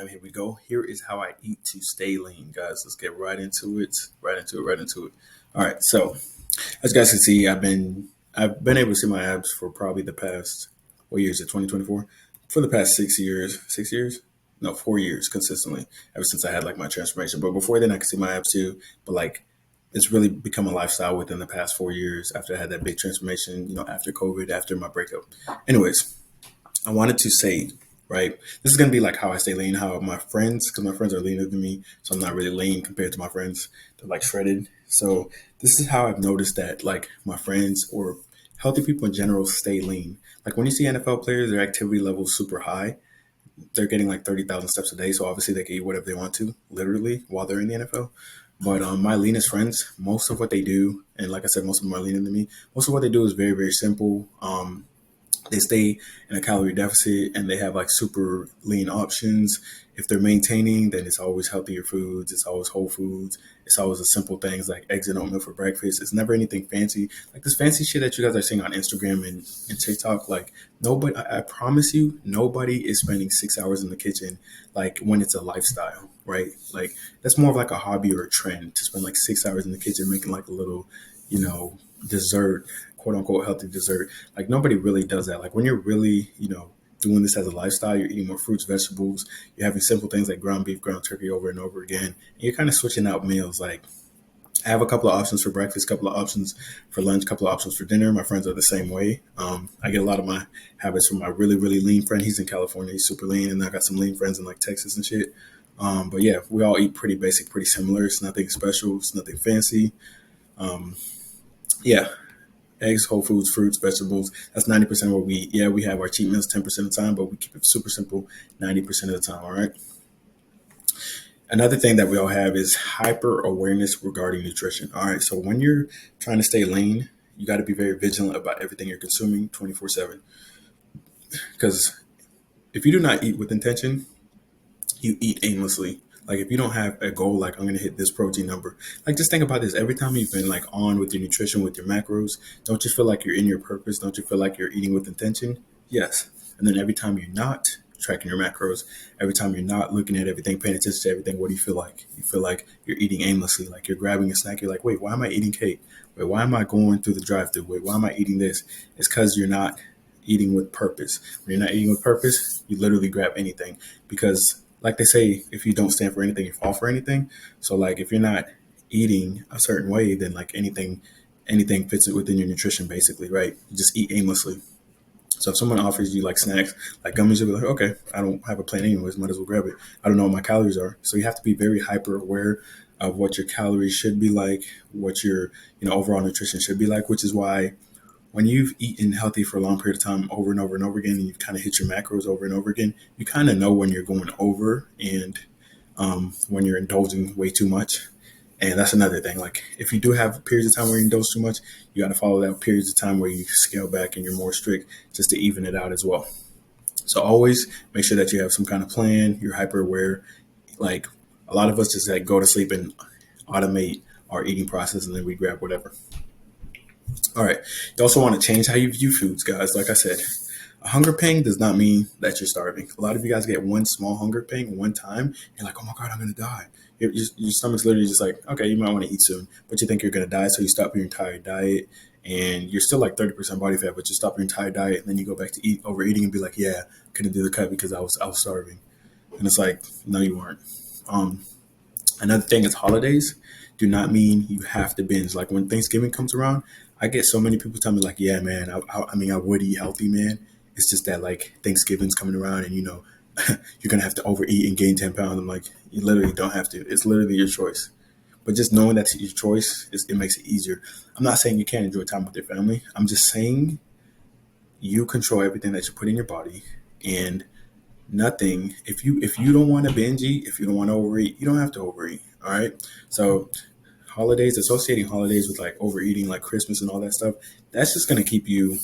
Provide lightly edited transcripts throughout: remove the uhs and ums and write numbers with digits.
And here we go. Here is how I eat to stay lean, guys. Let's get right into it. Right into it. All right. So as you guys can see, I've been able to see my abs for probably the past what year is it? 2024. For the past 6 years. 6 years? No, 4 years consistently. Ever since I had like my transformation. But before then, I could see my abs too. But like it's really become a lifestyle within the past 4 years after I had that big transformation. After COVID, after my breakup. Anyways, I wanted to say, right, this is going to be like how I stay lean, how my friends, because my friends are leaner than me, so I'm not really lean compared to my friends. They're like shredded. So this is how I've noticed that like my friends or healthy people in general stay lean. Like when you see NFL players, their activity level is super high. They're getting like 30,000 steps a day. So obviously they can eat whatever they want to, literally, while they're in the NFL. But my leanest friends, most of what they do, and like I said, most of them are leaner than me. Most of what they do is very, very simple. They stay in a calorie deficit and they have like super lean options. If they're maintaining, then it's always healthier foods. It's always whole foods. It's always the simple things like eggs and oatmeal for breakfast. It's never anything fancy. Like this fancy shit that you guys are seeing on Instagram and TikTok. Like nobody, I promise you, nobody is spending 6 hours in the kitchen like when it's a lifestyle, right? Like that's more of like a hobby or a trend to spend like 6 hours in the kitchen making like a little, you know, dessert, quote unquote healthy dessert. Like nobody really does that. Like when you're really, doing this as a lifestyle, you're eating more fruits, vegetables, you're having simple things like ground beef, ground turkey over and over again. And you're kind of switching out meals. Like I have a couple of options for breakfast, a couple of options for lunch, a couple of options for dinner. My friends are the same way. I get a lot of my habits from my really, really lean friend. He's in California. He's super lean. And I got some lean friends in like Texas and shit. But yeah, we all eat pretty basic, pretty similar. It's nothing special. It's nothing fancy. Um, yeah, eggs, whole foods, fruits, vegetables. That's 90% of what we eat. Yeah, we have our cheat meals 10% of the time, but we keep it super simple 90% of the time. All right. Another thing that we all have is hyper awareness regarding nutrition. All right. So when you're trying to stay lean, you got to be very vigilant about everything you're consuming 24/7. Because if you do not eat with intention, you eat aimlessly. Like if you don't have a goal, like I'm gonna hit this protein number. Like just think about this. Every time you've been like on with your nutrition, with your macros, don't you feel like you're in your purpose? Don't you feel like you're eating with intention? Yes. And then every time you're not tracking your macros, every time you're not looking at everything, paying attention to everything, what do you feel like? You feel like you're eating aimlessly, like you're grabbing a snack. You're like, wait, why am I eating cake? Wait, why am I going through the drive-through? Wait, why am I eating this? It's because you're not eating with purpose. When you're not eating with purpose, you literally grab anything because like they say, if you don't stand for anything, you fall for anything. So like if you're not eating a certain way, then like anything fits it within your nutrition basically, right? You just eat aimlessly. So if someone offers you like snacks, like gummies, you'll be like, okay, I don't have a plan anyways, might as well grab it. I don't know what my calories are. So you have to be very hyper aware of what your calories should be like, what your, overall nutrition should be like, which is why when you've eaten healthy for a long period of time over and over and over again, and you've kind of hit your macros over and over again, you kind of know when you're going over and when you're indulging way too much. And that's another thing. Like if you do have periods of time where you indulge too much, you got to follow that periods of time where you scale back and you're more strict just to even it out as well. So always make sure that you have some kind of plan. You're hyper aware. Like a lot of us just like go to sleep and automate our eating process and then we grab whatever. All right. You also want to change how you view foods, guys. Like I said, a hunger pang does not mean that you're starving. A lot of you guys get one small hunger pang one time. You're like, oh my God, I'm going to die. Your stomach's literally just like, okay, you might want to eat soon, but you think you're going to die. So you stop your entire diet and you're still like 30% body fat, but you stop your entire diet and then you go back to overeating and be like, yeah, couldn't do the cut because I was starving. And it's like, no, you weren't. Um, Another thing is holidays do not mean you have to binge. Like when Thanksgiving comes around, I get so many people tell me like, yeah, man, I would eat healthy, man. It's just that like Thanksgiving's coming around and you're going to have to overeat and gain 10 pounds. I'm like, you literally don't have to. It's literally your choice. But just knowing that's your choice, it makes it easier. I'm not saying you can't enjoy time with your family. I'm just saying you control everything that you put in your body and nothing. If you don't want to binge eat, if you don't want to overeat, you don't have to overeat. All right. So holidays, associating holidays with like overeating, like Christmas and all that stuff, that's just going to keep you,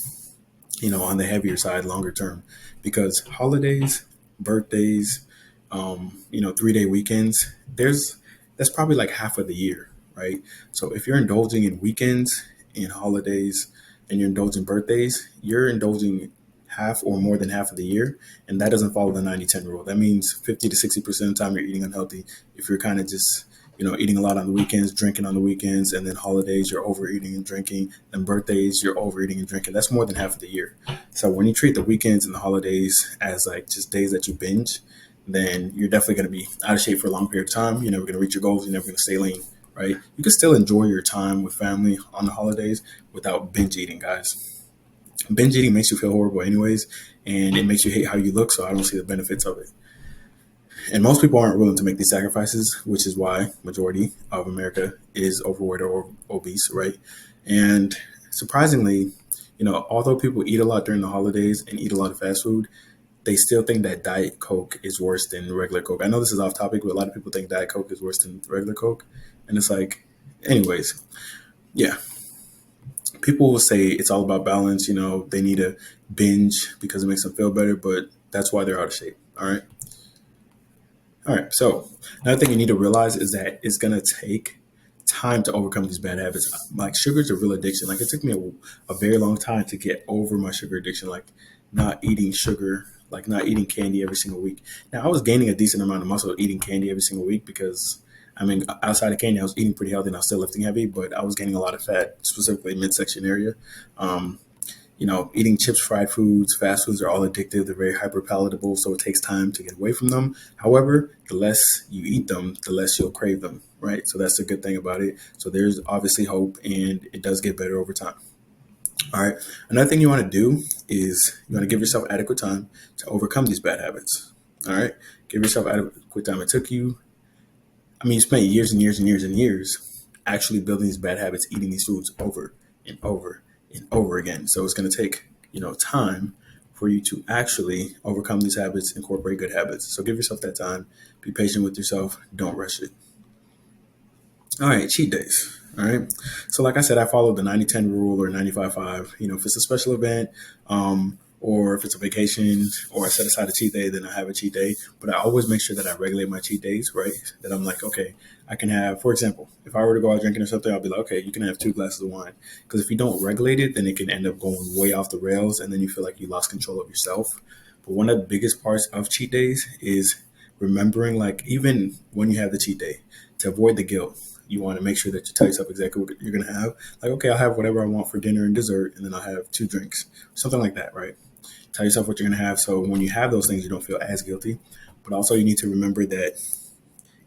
on the heavier side longer term, because holidays, birthdays, 3-day weekends, that's probably like half of the year, right? So if you're indulging in weekends and holidays and you're indulging birthdays, you're indulging half or more than half of the year, and that doesn't follow the 90-10 rule. That means 50 to 60% of the time you're eating unhealthy. If you're kind of just eating a lot on the weekends, drinking on the weekends, and then holidays, you're overeating and drinking. Then birthdays, you're overeating and drinking. That's more than half of the year. So when you treat the weekends and the holidays as like just days that you binge, then you're definitely going to be out of shape for a long period of time. You're never going to reach your goals. You're never going to stay lean, right? You can still enjoy your time with family on the holidays without binge eating, guys. Binge eating makes you feel horrible anyways, and it makes you hate how you look. So I don't see the benefits of it. And most people aren't willing to make these sacrifices, which is why majority of America is overweight or obese, right? And surprisingly, although people eat a lot during the holidays and eat a lot of fast food, they still think that Diet Coke is worse than regular Coke. I know this is off topic, but a lot of people think Diet Coke is worse than regular Coke. And it's like, anyways, yeah. People will say it's all about balance. They need to binge because it makes them feel better, but that's why they're out of shape. All right. All right. So another thing you need to realize is that it's going to take time to overcome these bad habits. Like sugar is a real addiction. Like it took me a very long time to get over my sugar addiction. Like not eating sugar, like not eating candy every single week. Now I was gaining a decent amount of muscle eating candy every single week because outside of candy, I was eating pretty healthy and I was still lifting heavy, but I was gaining a lot of fat, specifically midsection area. Um, eating chips, fried foods, fast foods are all addictive. They're very hyper palatable, so it takes time to get away from them. However, the less you eat them, the less you'll crave them, right? So that's the good thing about it. So there's obviously hope, and it does get better over time. All right. Another thing you want to do is you want to give yourself adequate time to overcome these bad habits. All right. Give yourself adequate time. It took you, you spent years and years and years and years actually building these bad habits, eating these foods over and over and over again. So it's going to take, time for you to actually overcome these habits, incorporate good habits. So give yourself that time. Be patient with yourself. Don't rush it. All right, cheat days. All right. So like I said, I follow the 90-10 rule or 95-5. If it's a special event, or if it's a vacation or I set aside a cheat day, then I have a cheat day. But I always make sure that I regulate my cheat days, right? That I'm like, okay, I can have, for example, if I were to go out drinking or something, I'll be like, okay, you can have 2 glasses of wine. Because if you don't regulate it, then it can end up going way off the rails and then you feel like you lost control of yourself. But one of the biggest parts of cheat days is remembering, like, even when you have the cheat day, to avoid the guilt. You want to make sure that you tell yourself exactly what you're going to have. Like, okay, I'll have whatever I want for dinner and dessert, and then I'll have 2 drinks, something like that, right? Tell yourself what you're going to have. So when you have those things, you don't feel as guilty. But also, you need to remember that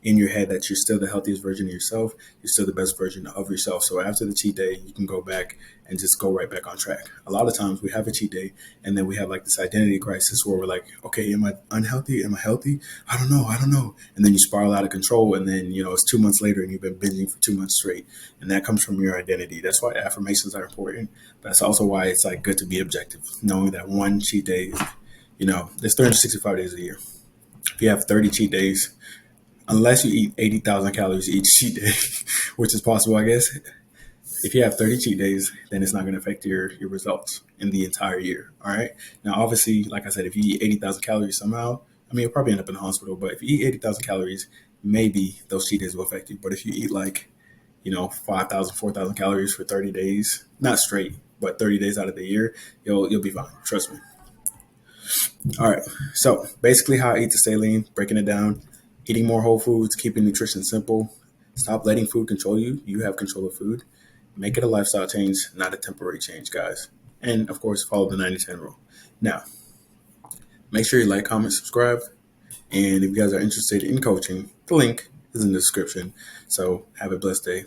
in your head that you're still the healthiest version of yourself. You're still the best version of yourself. So after the cheat day, you can go back and just go right back on track. A lot of times we have a cheat day and then we have like this identity crisis where we're like, okay, am I unhealthy? Am I healthy? I don't know. I don't know. And then you spiral out of control. And then, it's 2 months later and you've been binging for 2 months straight. And that comes from your identity. That's why affirmations are important. But that's also why it's like good to be objective, knowing that one cheat day, there's 365 days a year. If you have 30 cheat days, unless you eat 80,000 calories each cheat day, which is possible, I guess. If you have 30 cheat days, then it's not going to affect your results in the entire year. All right. Now, obviously, like I said, if you eat 80,000 calories somehow, you'll probably end up in the hospital. But if you eat 80,000 calories, maybe those cheat days will affect you. But if you eat 5,000, 4,000 calories for 30 days, not straight, but 30 days out of the year, you'll be fine. Trust me. All right. So basically how I eat to stay lean, breaking it down. Eating more whole foods, keeping nutrition simple. Stop letting food control you. You have control of food. Make it a lifestyle change, not a temporary change, guys. And of course, follow the 90-10 rule. Now, make sure you like, comment, subscribe. And if you guys are interested in coaching, the link is in the description. So have a blessed day.